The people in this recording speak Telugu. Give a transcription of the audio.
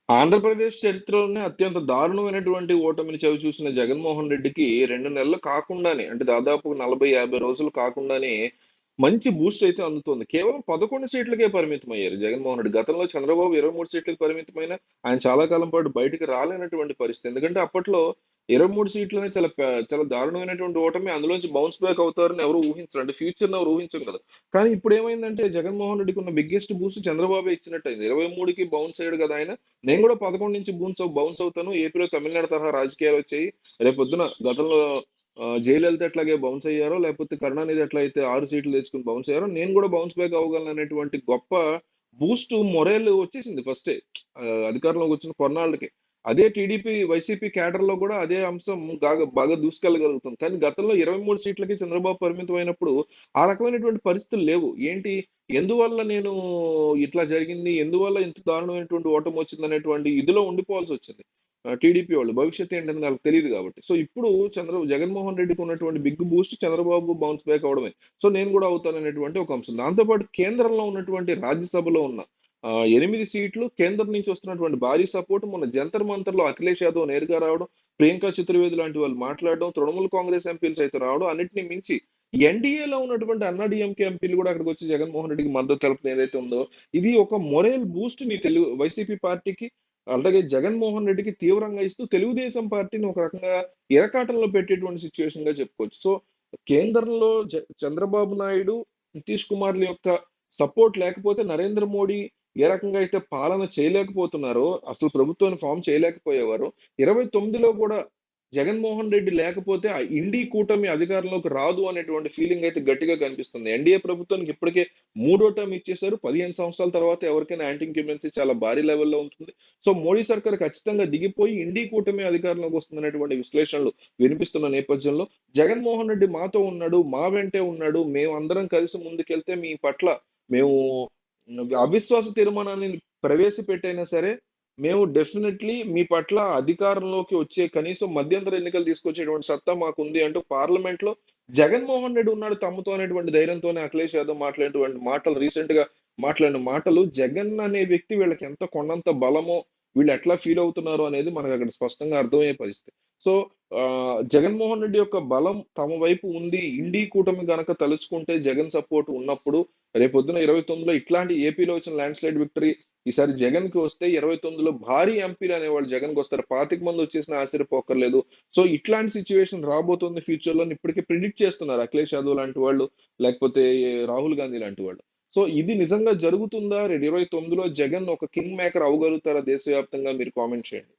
ఆంధ్రప్రదేశ్ చరిత్రలోనే అత్యంత దారుణమైనటువంటి ఓటమిని చవిచూసిన జగన్మోహన్ రెడ్డికి 2 నెలలు కాకుండానే అంటే దాదాపు 40, 50 రోజులు కాకుండానే మంచి బూస్ట్ అయితే అందుతోంది. కేవలం 11 సీట్లకే పరిమితమయ్యారు జగన్మోహన్ రెడ్డి. గతంలో చంద్రబాబు 23 సీట్లకు పరిమితమైన ఆయన చాలా కాలం పాటు బయటికి రాలేనటువంటి పరిస్థితి. ఎందుకంటే అప్పట్లో 23 సీట్లనే చాలా దారుణమైనటువంటి ఓటమి. అందులోంచి బౌన్స్ బ్యాక్ అవుతారని ఎవరు ఊహించరు. అంటే ఫ్యూచర్‌ని ఎవరు ఊహించరు కదా! కానీ ఇప్పుడేమైందంటే జగన్మోహన్ రెడ్డికి ఉన్న బిగ్గెస్ట్ బూస్ట్ చంద్రబాబే ఇచ్చినట్టయింది. 23కి బౌన్స్ అయ్యాడు కదా ఆయన. నేను కూడా 11 నుంచి బౌన్స్ అవుతాను. ఏపీలో తమిళనాడు తరహా రాజకీయాలొచ్చాయి. రేపొద్దున గతంలో జయలలిత ఎట్లాగే బౌన్స్ అయ్యారో, లేకపోతే కరుణానిధి ఎట్లయితే 6 సీట్లు తెచ్చుకొని బౌన్స్ అయ్యారో, నేను కూడా బౌన్స్ బ్యాక్ అవ్వగలను అనేటువంటి గొప్ప మొరైల్ వచ్చేసింది ఫస్టే. అధికారంలోకి వచ్చిన కొన్నాళ్ళకే. అదే టీడీపీ, వైసీపీ క్యాడర్‌లో కూడా అదే అంశం బాగా దూసుకెళ్ళగలుగుతుంది. కానీ గతంలో 23 సీట్లకి చంద్రబాబు పరిమితమైనప్పుడు ఆ రకమైనటువంటి పరిస్థితులు లేవు. ఎందువల్ల నేను ఇట్లా జరిగింది? ఎందువల్ల ఇంత దారుణమైనటువంటి ఓటమొచ్చిందనేటువంటి ఇదిలో ఉండిపోవాల్సొచ్చింది. టీడీపీ వాళ్ళు. భవిష్యత్తు ఏంటని వాళ్ళకి తెలీదు గాబట్టి. సో, ఇప్పుడు జగన్మోహన్ రెడ్డికి ఉన్నటువంటి big boost Chandrababu bounce back అవ్వడమే. సో, నేను గూడా అవుతాననేటువంటి ఒక అంశం. దాంతో పాటు కేంద్రంలో ఉన్నటువంటి రాజ్యసభలో ఉన్న 8 సీట్లు కేంద్రం నుంచి వస్తున్నటువంటి భారీ సపోర్ట్ మొన్న జంతర్ మంతర్‌లో అఖిలేష్ యాదవ్ నేరుగా రావడం, ప్రియాంక చతుర్వేది లాంటి వాళ్ళు మాట్లాడడం, తృణమూల్ కాంగ్రెస్ ఎంపీలు సైతం రావడం, అన్నిటిని మించి ఎన్‌డీఏలో ఉన్నటువంటి అన్నా డీఎంకే ఎంపీలు గూడా అక్కడికొచ్చి జగన్మోహన్ రెడ్డికి మద్దతు తెలపడం ఏదైతే ఉందో, ఇది ఒక మొరల్ బూస్ట్‌ని వైసీపీ పార్టీకి, అలాగే జగన్మోహన్ రెడ్డికి తీవ్రంగా ఇస్తూ తెలుగుదేశం పార్టీని ఒక రకంగా ఇరకాటంలో పెట్టేటువంటి సిట్యుయేషన్‌గా చెప్పుకోవచ్చు. సో, కేంద్రంలో చంద్రబాబు నాయుడు, నితీష్ కుమార్‌ల యొక్క సపోర్ట్ లేకపోతే నరేంద్ర మోడీ ఏ రకంగా అయితే పాలన చేయలేకపోతున్నారో, అసలు ప్రభుత్వాన్ని ఫార్మ్ చేయలేకపోయేవారో, 29లో కూడా జగన్మోహన్ రెడ్డి లేకపోతే ఆ ఇండీ కూటమి అధికారంలోకి రాదు అనేటువంటి ఫీలింగ్ అయితే గట్టిగా కనిపిస్తుంది. ఎన్డీఏ ప్రభుత్వానికి ఇప్పటికే మూడో టర్మ్ ఇచ్చేసారు. 15 సంవత్సరాల తర్వాత ఎవరికైనా యాంటీ ఇన్కంబెన్సీ చాలా భారీ లెవెల్‌లో ఉంటుంది. సో, మోడీ సర్కార్ ఖచ్చితంగా దిగిపోయి ఇండీ కూటమి అధికారంలోకి వస్తుందనేటువంటి విశ్లేషణలు వినిపిస్తున్న నేపథ్యంలో, జగన్మోహన్ రెడ్డి మాతో ఉన్నాడు, మా వెంటే ఉన్నాడు, మేమందరం కలిసి ముందుకెళ్తే మీ పట్ల మేము అవిశ్వాస తీర్మానాన్ని ప్రవేశపెట్టైనా సరే, మేము డెఫినైట్‌లీ మీ పట్ల అధికారంలోకి వచ్చే కనీసం మధ్యంతర ఎన్నికలు తీసుకొచ్చేటువంటి సత్తా మాకుంది అంటూ పార్లమెంట్‌లో జగన్మోహన్ రెడ్డి ఉన్నాడు తమతో అనేటువంటి ధైర్యంతోనే అఖిలేష్ యాదవ్ మాట్లాడినటువంటి మాటలు రీసెంట్‌గా మాట్లాడిన మాటలు జగన్ అనే వ్యక్తి వీళ్ళకి ఎంత కొండంత బలమో, వీళ్ళు ఎట్లా ఫీల్ అవుతున్నారో అనేది మనకక్కడ స్పష్టంగా అర్థమయ్యే పరిస్థితి. సో, జగన్మోహన్ రెడ్డి యొక్క బలం తమ వైపు ఉంది. ఇండీ కూటమి గనక తలుచుకుంటే జగన్ సపోర్ట్ ఉన్నప్పుడు రేపొద్దున 29లో ఇట్లాంటి ఏపీలో వచ్చిన ల్యాండ్ స్లైడ్ విక్టరీ ఈసారి జగన్‌కి వస్తే 29లో భారీ ఎంపీలు అనేవాళ్ళు జగన్‌కొస్తారు. 25 మంది వచ్చేసినా ఆశ్చర్యపోక్కర్లేదు. సో, ఇట్లాంటి సిట్యుయేషన్ రాబోతుంది ఫ్యూచర్‌లో అని ఇప్పటికే ప్రిడిక్ట్ చేస్తున్నారు. అఖిలేష్ యాదవ్ లాంటి వాళ్ళు, లేకపోతే రాహుల్ గాంధీ లాంటి వాళ్ళు. సో, ఇది నిజంగా జరుగుతుందా? 29లో జగన్ ఒక కింగ్ మేకర్ అవ్వగలుగుతారా దేశవ్యాప్తంగా? మీరు కామెంట్ చేయండి.